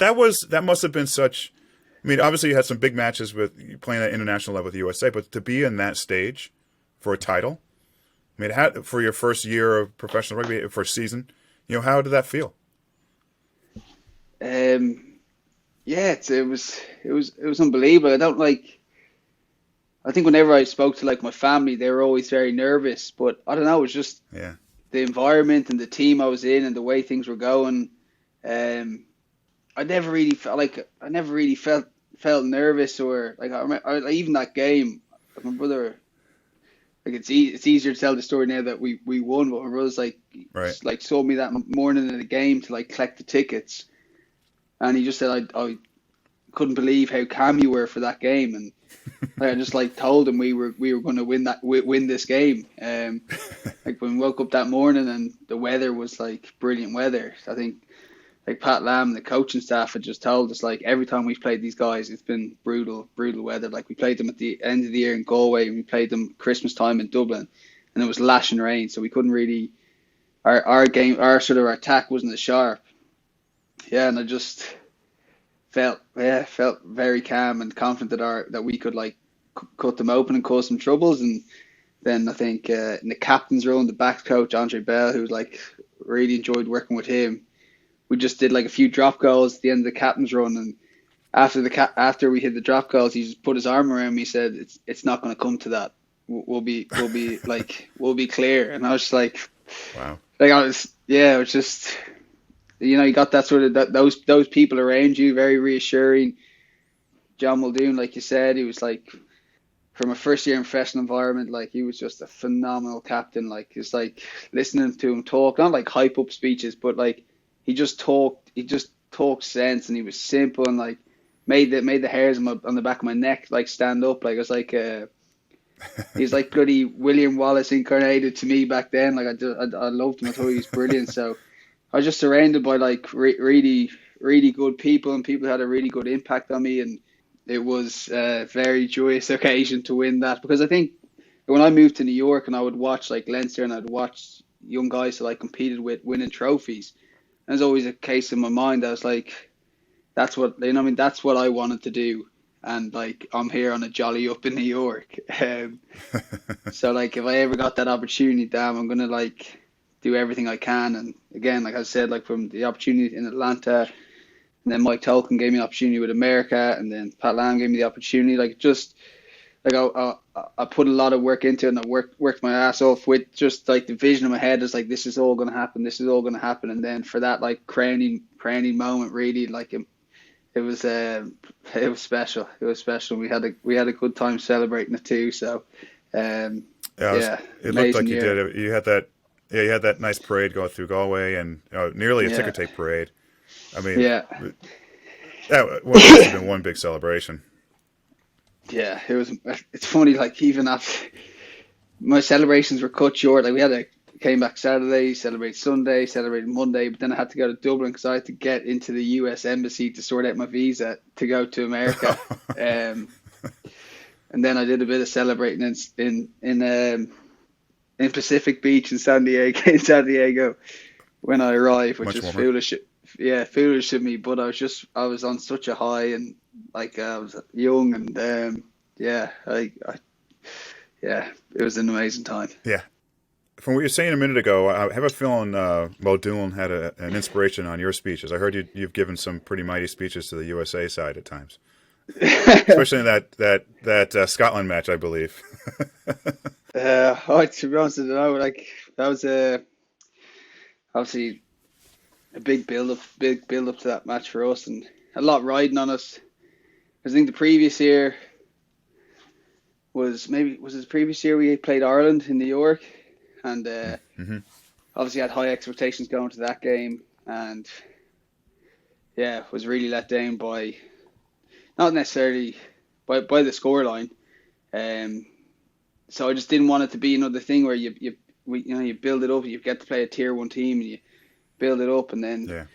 C: that must have been such. I mean, obviously you had some big matches with playing at international level with the USA, but to be in that stage for a title, I mean, for your first year of professional rugby, first season, how did that feel?
D: Yeah, it was unbelievable. I think whenever I spoke to like my family, they were always very nervous, but I don't know, it was just the environment and the team I was in and the way things were going. I never really felt nervous, or like I remember, even that game, my brother, like it's easier to tell the story now that we won, but my brother's like saw me that morning in the game to like collect the tickets, and he just said I couldn't believe how calm you were for that game, and like, I just like told him we were going to win this game. Like when we woke up that morning and the weather was like brilliant weather. I think like Pat Lam, the coaching staff, had just told us like every time we've played these guys, it's been brutal weather. Like we played them at the end of the year in Galway, and we played them Christmas time in Dublin, and it was lashing rain, so we couldn't really our attack wasn't as sharp. Yeah, and I just felt very calm and confident that we could like cut them open and cause some troubles. And then I think in the captain's role, the backs coach Andre Bell, who like really enjoyed working with him, we just did like a few drop goals at the end of the captain's run, and after we hit the drop goals, he just put his arm around me, said it's not going to come to that. We'll be clear. And I was just like,
C: wow.
D: Like it was just, you got that sort of those people around you, very reassuring. John Muldoon, like you said, he was like, from a first year in professional environment, like he was just a phenomenal captain. Like it's like listening to him talk, not like hype up speeches, but like he just talked sense, and he was simple, and like made the hairs on the back of my neck like stand up. Like it was like he's like bloody William Wallace incarnated to me back then. Like I loved him. I thought he was brilliant. So I was just surrounded by like really, really good people, and people had a really good impact on me, and it was a very joyous occasion to win that, because I think when I moved to New York and I would watch like Leinster and I'd watch young guys that I competed with winning trophies, and there's always a case in my mind. I was like, that's what, you know, I mean, that's what I wanted to do. And like, I'm here on a jolly up in New York. So like, if I ever got that opportunity, damn, I'm gonna like do everything I can. And again, like I said, like from the opportunity in Atlanta, and then Mike Tolkien gave me an opportunity with America, and then Pat Lam gave me the opportunity. Like just like I put a lot of work into it, and I worked my ass off with just like the vision in my head is like, this is all gonna happen, this is all gonna happen. And then for that like crowning moment, really like it was special. It was special. We had a good time celebrating it too. So
C: it looked like you did it. You had that nice parade going through Galway, and nearly a ticker tape parade. I mean, that must have been one big celebration.
D: Yeah, it was. It's funny, like even after my celebrations were cut short. Like came back Saturday, celebrated Sunday, celebrated Monday, but then I had to go to Dublin because I had to get into the US Embassy to sort out my visa to go to America. And then I did a bit of celebrating in Pacific Beach in San Diego when I arrived, which was foolish. Yeah, foolish of me, but I was on such a high, and like I was young, and it was an amazing time.
C: Yeah. From what you were saying a minute ago, I have a feeling Mo Dolan had an inspiration on your speeches. I heard you've given some pretty mighty speeches to the USA side at times, especially in that Scotland match, I believe.
D: To be honest, I don't know. Like that was obviously a big build up to that match for us, and a lot riding on us. I think the previous year was the previous year we played Ireland in New York. And obviously had high expectations going to that game, and was really let down by, not necessarily by the scoreline. So I just didn't want it to be another thing where you build it up, you get to play a tier 1 team, and you build it up, and then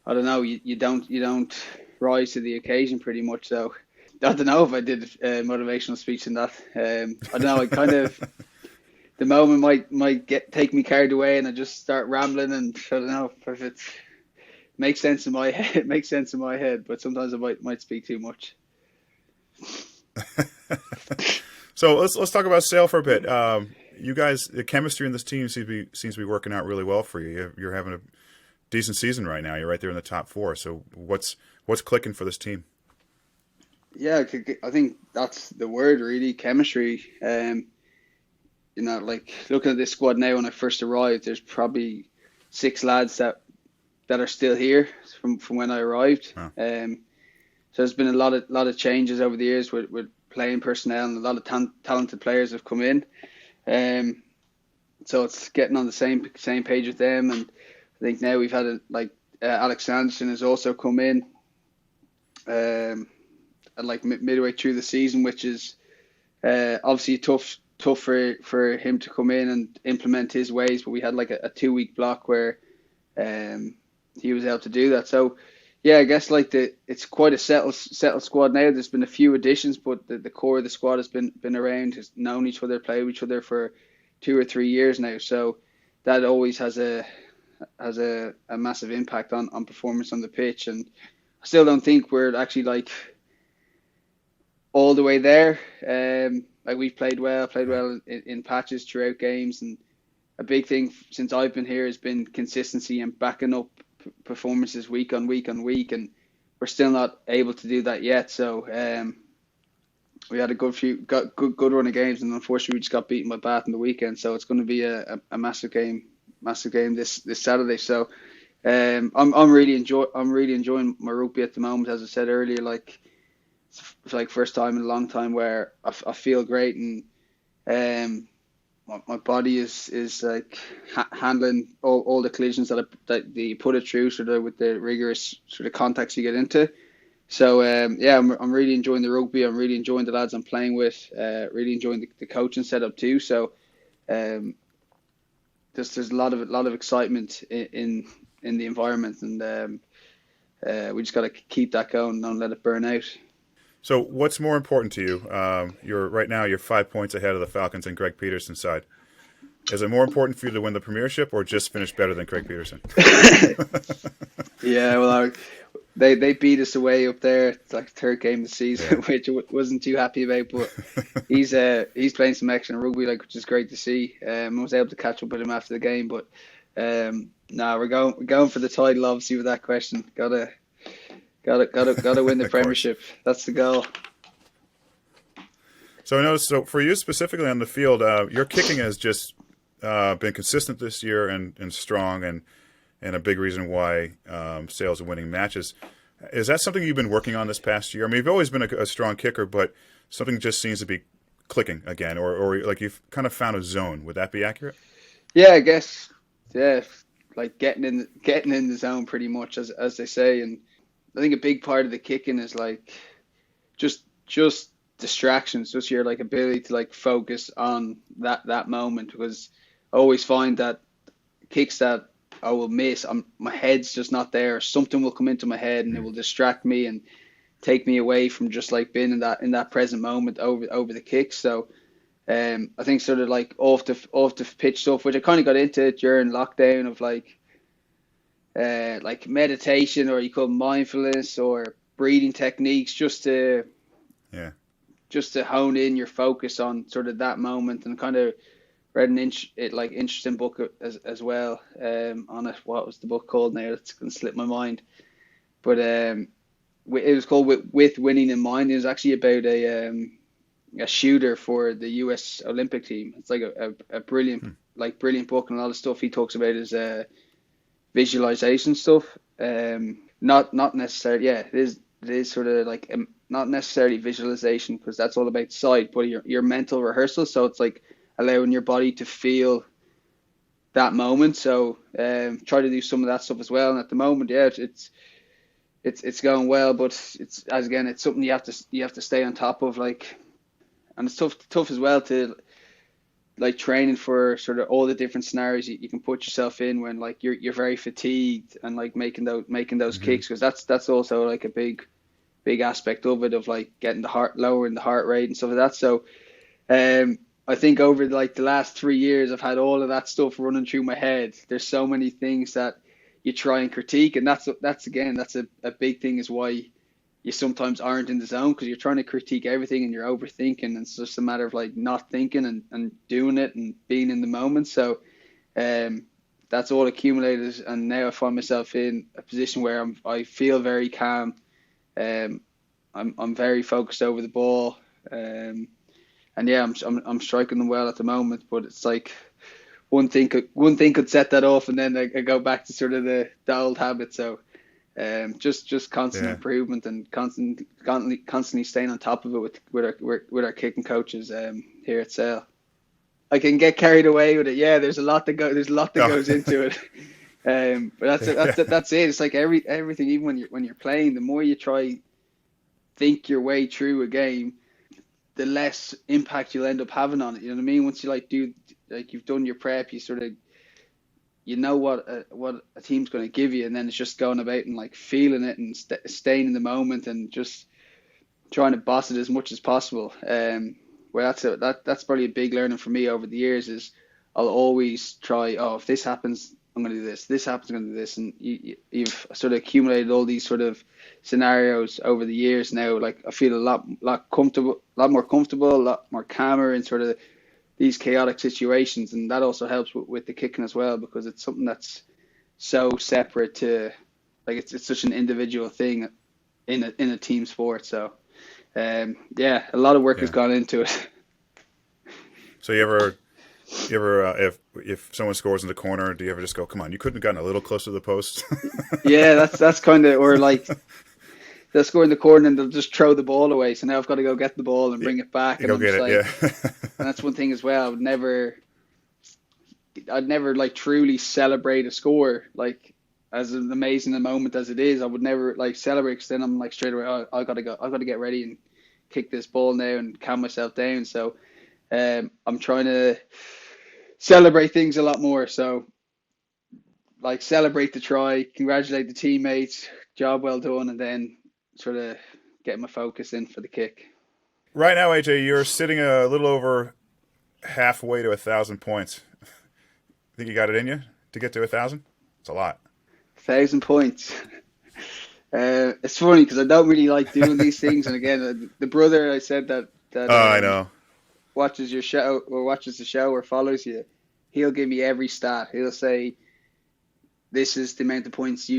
D: I don't know, you don't rise to the occasion pretty much. So I don't know if I did a motivational speech in that. I don't know. I kind of. The moment might take me carried away, and I just start rambling, and I don't know if it makes sense in my head. It makes sense in my head, but sometimes I might speak too much.
C: So let's talk about Sale for a bit. You guys, the chemistry in this team seems to be working out really well for you. You're having a decent season right now. You're right there in the top 4. So what's clicking for this team?
D: Yeah, I think that's the word, really, chemistry. Like looking at this squad now, when I first arrived, there's probably 6 lads that are still here from when I arrived.
C: Wow.
D: So there's been a lot of changes over the years with playing personnel, and a lot of talented players have come in. So it's getting on the same page with them, and I think now we've had Alex Sanderson has also come in, midway through the season, which is obviously tough for him to come in and implement his ways, but we had like a 2-week block where he was able to do that. So I guess it's quite a settled squad now. There's been a few additions, but the core of the squad has been around, has known each other, played with each other for 2 or 3 years now. So that always has a massive impact on performance on the pitch. And I still don't think we're actually all the way there. We've played well in patches throughout games, and a big thing since I've been here has been consistency and backing up performances week on week, and we're still not able to do that yet. So we had a good run of games, and unfortunately we just got beaten by Bath on the weekend. So it's going to be a massive game this Saturday. So I'm really enjoying my rugby at the moment. As I said earlier, it's like first time in a long time where I feel great, and my body is like handling all the collisions that you put it through, sort of with the rigorous sort of contacts you get into. So I'm really enjoying the rugby. I'm really enjoying the lads I'm playing with. Really enjoying the coaching setup too. So there's a lot of excitement in in the environment, and we just got to keep that going and don't let it burn out.
C: So what's more important to you? You're 5 points ahead of the Falcons and Greg Peterson's side. Is it more important for you to win the premiership or just finish better than Craig Peterson?
D: Yeah, well, they beat us away up there. It's like the third game of the season, which I wasn't too happy about. But he's playing some excellent rugby, which is great to see. I was able to catch up with him after the game, but we're going for the title. Obviously, with that question, gotta win the premiership. That's the goal.
C: So I noticed. So for you specifically on the field, your kicking has just been consistent this year and strong, and a big reason why Sales are winning matches. Is that something you've been working on this past year? I mean, you've always been a strong kicker, but something just seems to be clicking again, or like you've kind of found a zone. Would that be accurate?
D: Yeah, I guess. Yeah, like getting in the zone pretty much, as they say. And I think a big part of the kicking is like just distractions, just your like ability to like focus on that moment, because I always find that kicks that I will miss, my head's just not there. Something will come into my head and it will distract me and take me away from just like being in that present moment over the kicks. So I think sort of like off the pitch stuff, which I kind of got into during lockdown, of like meditation, or you call mindfulness, or breathing techniques, just to hone in your focus on sort of that moment. And kind of read an interesting book as well on it. What was the book called now? It's going to slip my mind. But it was called With Winning in Mind. It was actually about a shooter for the US Olympic team. It's like a brilliant book, and a lot of stuff he talks about is visualization stuff. Not necessarily. Yeah, it is sort of like not necessarily visualization, because that's all about sight, but your mental rehearsal. So it's like allowing your body to feel that moment. So try to do some of that stuff as well. And at the moment, yeah, it's going well, but it's something you have to stay on top of, like, and it's tough as well to like training for sort of all the different scenarios you can put yourself in when like you're very fatigued, and like making those kicks, because that's also like a big aspect of it, of like lowering the heart rate and stuff like that. So I think over like the last 3 years, I've had all of that stuff running through my head. There's so many things that you try and critique, and that's a big thing, is why you sometimes aren't in the zone, because you're trying to critique everything and you're overthinking, and it's just a matter of like not thinking and doing it and being in the moment. So that's all accumulated, and now I find myself in a position where I feel very calm. I'm very focused over the ball, and yeah, I'm striking them well at the moment. But it's like one thing could set that off, and then I go back to sort of the old habit. So just constant improvement, and constantly staying on top of it with our kicking coaches here at Sale. I can get carried away with it. Yeah, there's a lot that goes into it. But that's it. It's like everything. Even when you're playing, the more you try think your way through a game, the less impact you'll end up having on it. You know what I mean? Once you you've done your prep, you sort of know what a team's going to give you, and then it's just going about and like feeling it and staying in the moment and just trying to boss it as much as possible. Well, that's probably a big learning for me over the years, is I'll always try, if this happens, I'm going to do this. This happens, I'm going to do this. And you've sort of accumulated all these sort of scenarios over the years now. Like I feel a lot more comfortable, a lot more calmer in sort of these chaotic situations. And that also helps with the kicking as well, because it's something that's so separate to, like, it's such an individual thing in a team sport. So a lot of work has gone into it.
C: So you ever if someone scores in the corner, do you ever just go, come on, you couldn't have gotten a little closer to the post?
D: Yeah, that's kind of, or like they'll score in the corner and they'll just throw the ball away. So now I've got to go get the ball and bring it back. And I'm just like, and that's one thing as well. I'd never like truly celebrate a score, like as an amazing a moment as it is. I would never like celebrate, because then I'm like straight away, I got to get ready and kick this ball now and calm myself down. So I'm trying to celebrate things a lot more. So like celebrate the try, congratulate the teammates, job well done, and then sort of get my focus in for the kick.
C: Right now, AJ, you're sitting a little over halfway to 1,000 points. Think you got it in you to get to 1,000? It's a lot.
D: 1,000 points. It's funny because I don't really like doing these things. And again, the brother I said that
C: I know.
D: watches your show or watches the show or follows you, he'll give me every stat. He'll say, this is the amount of points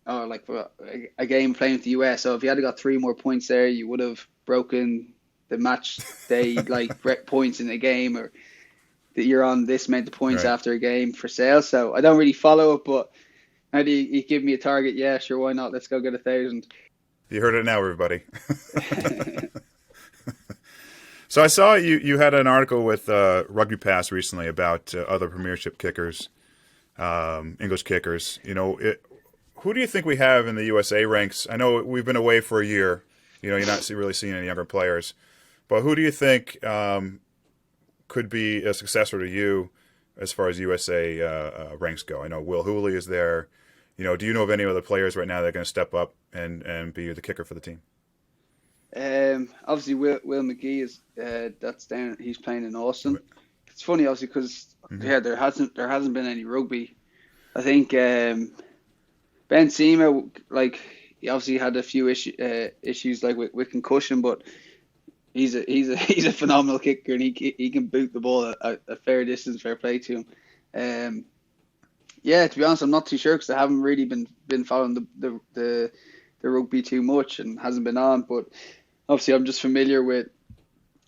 D: like for a game playing with the US. So if you had got 3 more points there, you would have broken the match day like points in a game, or that you're on this amount of points
C: Right.
D: after a game for sale. So I don't really follow it, but how do you give me a target? Yeah, sure, why not? Let's go get 1,000.
C: You heard it now, everybody. So I saw you had an article with Rugby Pass recently about other Premiership kickers, English kickers. Who do you think we have in the USA ranks? I know we've been away for a year. You're not really seeing any younger players. But who do you think could be a successor to you as far as USA ranks go? I know Will Hooley is there. Do you know of any other players right now that are going to step up and be the kicker for the team?
D: Obviously, Will McGee is that's down. He's playing in Austin. It's funny, obviously, because there hasn't been any rugby. I think Ben Seema, like, he obviously had a few issues like with concussion, but he's a phenomenal kicker, and he can boot the ball a fair distance. Fair play to him. Yeah, to be honest, I'm not too sure because I haven't really been following the rugby too much and hasn't been on. But obviously, I'm just familiar with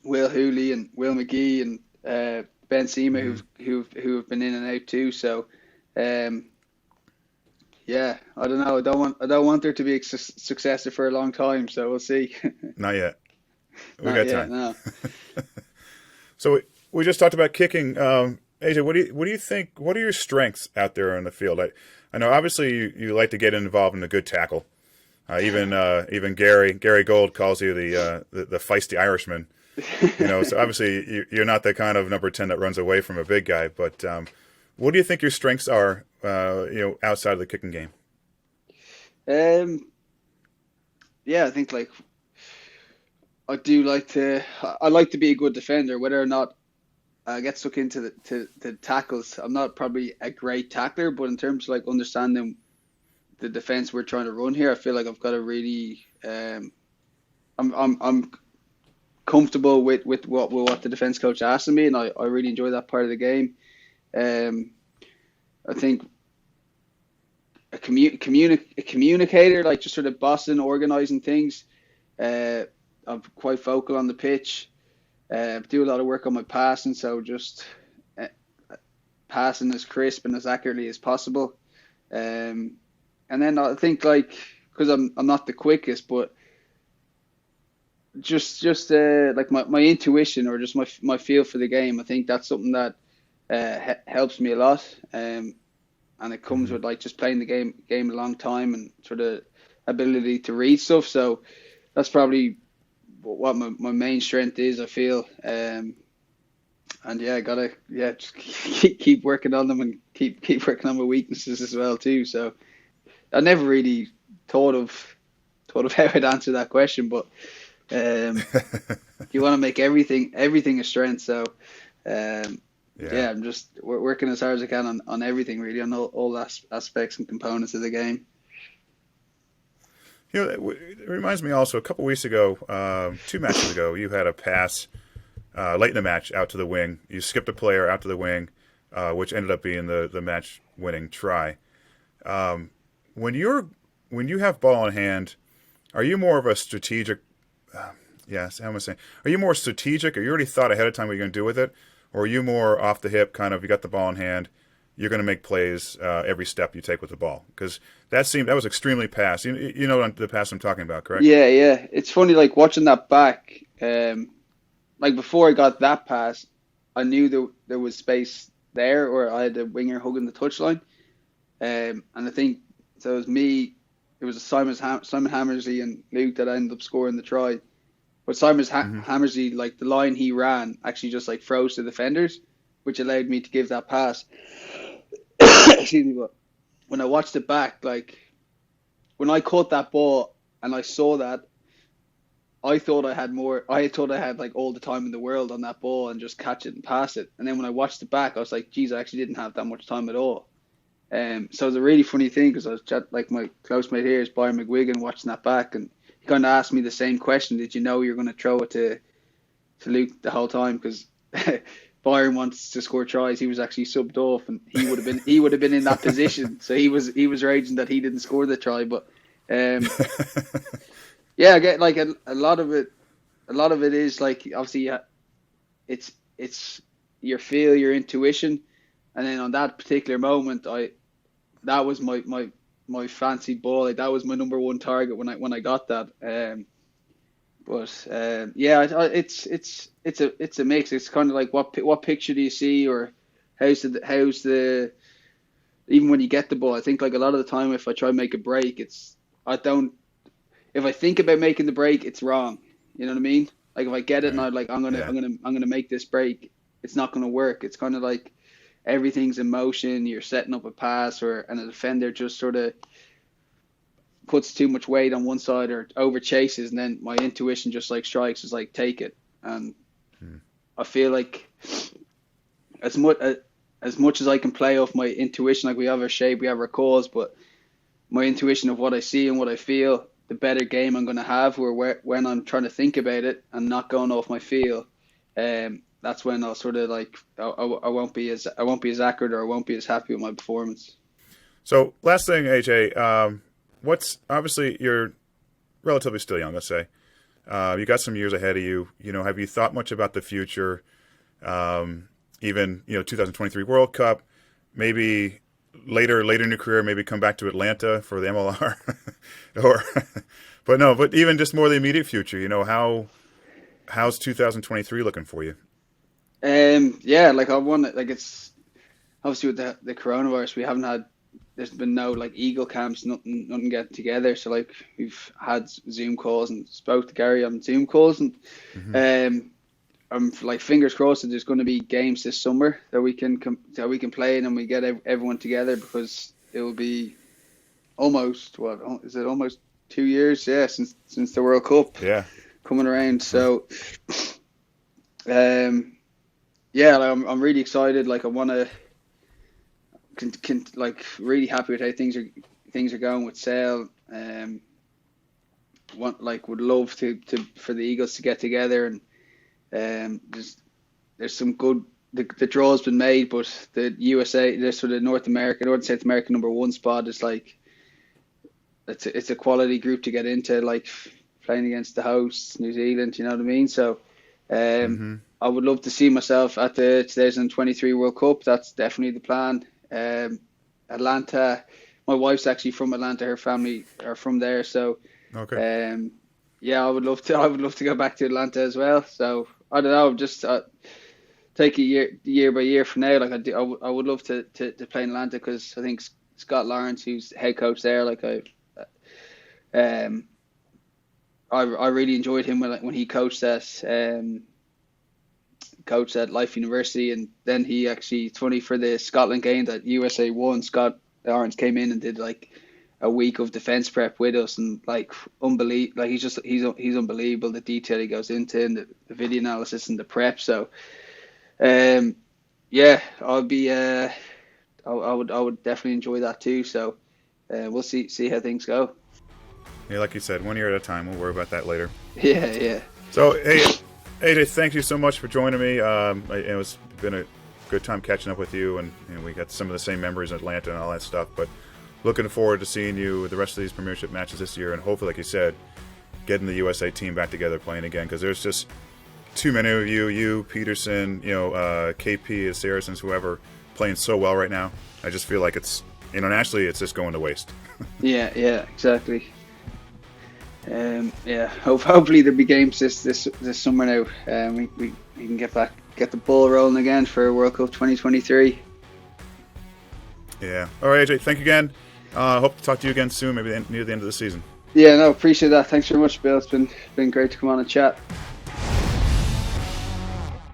D: Will Hooley and Will McGee and Ben Seema who have been in and out too. So, yeah, I don't know. I don't want there to be a successor for a long time. So we'll see.
C: Not yet. We got time.
D: No.
C: So we just talked about kicking. AJ, what do you think? What are your strengths out there on the field? I know obviously you like to get involved in a good tackle. Even Gary Gold calls you the feisty Irishman. So obviously you're not the kind of number 10 that runs away from a big guy. But what do you think your strengths are? Outside of the kicking game.
D: Yeah, I think like I like to be a good defender, whether or not I get stuck into the tackles. I'm not probably a great tackler, but in terms of like understanding the defense we're trying to run here, I feel like I've got a really I'm comfortable with what the defense coach asks of me, and I really enjoy that part of the game. I think a communicator, like just sort of bossing, organizing things. I'm quite vocal on the pitch. Do a lot of work on my passing, so just passing as crisp and as accurately as possible. And then I think because I'm not the quickest, but just like my intuition or just my feel for the game, I think that's something that helps me a lot. And it comes with like just playing the game a long time and sort of ability to read stuff. So that's probably what my main strength is, I feel. And yeah, just keep working on them and keep working on my weaknesses as well too. So I never really thought of how I'd answer that question, but you want to make everything a strength. So yeah, I'm just working as hard as I can on everything, really, on all aspects and components of the game.
C: It reminds me also, a couple weeks ago, 2 matches ago, you had a pass late in the match out to the wing. You skipped a player out to the wing, which ended up being the match-winning try. When you have ball in hand, are you more of a strategic? Yes, how am I saying? Are you more strategic? Or you already thought ahead of time what you're going to do with it? Or are you more off the hip, kind of, you got the ball in hand, you're going to make plays every step you take with the ball? Because that was extremely pass. You know the pass I'm talking about, correct?
D: Yeah. It's funny, like, watching that back, like, before I got that pass, I knew there was space there, or I had a winger hugging the touchline. And I think, so it was me, it was Simon Hammersley and Luke that ended up scoring the try. But Simon Hammersley, like, the line he ran actually just like froze the defenders, which allowed me to give that pass. Excuse me, but when I watched it back, like when I caught that ball and I saw that, I thought I had more. I thought I had like all the time in the world on that ball and just catch it and pass it. And then when I watched it back, I was like, geez, I actually didn't have that much time at all. So it was a really funny thing because I was like my close mate here is Byron McGuigan watching that back, and he kind of asked me the same question: did you know you're going to throw it to Luke the whole time? Because Byron wants to score tries. He was actually subbed off, and he would have been in that position. So he was raging that he didn't score the try. But yeah, I get like a lot of it. A lot of it is like obviously it's your feel, your intuition, and then on that particular moment, that was my fancy ball. Like, that was my number one target when I got that. It's a mix. It's kind of like what picture do you see, or how's the even when you get the ball. I think like a lot of the time if I try to make a break, if I think about making the break, it's wrong. You know what I mean? Like if I get it and I'm like I'm gonna make this break, it's not gonna work. It's kind of like everything's in motion. You're setting up a pass, and a defender just sort of puts too much weight on one side or over chases, and then my intuition just like strikes, is like take it. And I feel like as much as I can play off my intuition, like we have our shape, we have our calls, but my intuition of what I see and what I feel, the better game I'm going to have, when I'm trying to think about it and not going off my feel, that's when I'll sort of like I won't be as accurate, or I won't be as happy with my performance.
C: So last thing, AJ, what's obviously you're relatively still young, let's say. You got some years ahead of you. You know, have you thought much about the future? Even 2023 World Cup, maybe later in your career, maybe come back to Atlanta for the MLR, but even just more the immediate future. You know, how's 2023 looking for you?
D: Like I want it. Like it's obviously with the coronavirus, there's been no like Eagle camps, nothing getting together. So like we've had Zoom calls and spoke to Gary on Zoom calls, and I'm like fingers crossed that there's going to be games this summer that we can play in, and we get everyone together, because it will be almost 2 years since the World Cup coming around. So I'm really excited. Like I want to like really happy with how things are going with Sale. Would love for the Eagles to get together, and there's some good. The draw's been made, but the USA, the sort of North South American number one spot is like it's a quality group to get into, like playing against the hosts, New Zealand. You know what I mean? So I would love to see myself at the 2023 World Cup. That's definitely the plan. Atlanta, my wife's actually from Atlanta. Her family are from there, so I would love to go back to Atlanta as well. So I don't know, just take it year by year for now. Like I would love to play in Atlanta, because I think Scott Lawrence, who's head coach there, like I really enjoyed him when he coached at Life University, and then he actually, it's funny, for the Scotland game that USA won, Scott Lawrence came in and did like a week of defense prep with us, and like unbelievable. Like he's unbelievable, the detail he goes into, and the video analysis and the prep. So I'll be I would definitely enjoy that too. So we'll see how things go.
C: Yeah, like you said, 1 year at a time. We'll worry about that later.
D: Yeah.
C: So hey, AJ, thank you so much for joining me. It's been a good time catching up with you, and we got some of the same memories in Atlanta and all that stuff. But looking forward to seeing you with the rest of these premiership matches this year, and hopefully, like you said, getting the USA team back together playing again, because there's just too many of you, Peterson, KP, Saracens, whoever, playing so well right now. I just feel like it's internationally, it's just going to waste.
D: Yeah, exactly. Hopefully there'll be games this summer now. We can get the ball rolling again for World Cup 2023.
C: Yeah. All right, AJ. Thank you again. Hope to talk to you again soon, maybe near the end of the season.
D: Yeah, no, appreciate that. Thanks very much, Bill. It's been great to come on and chat.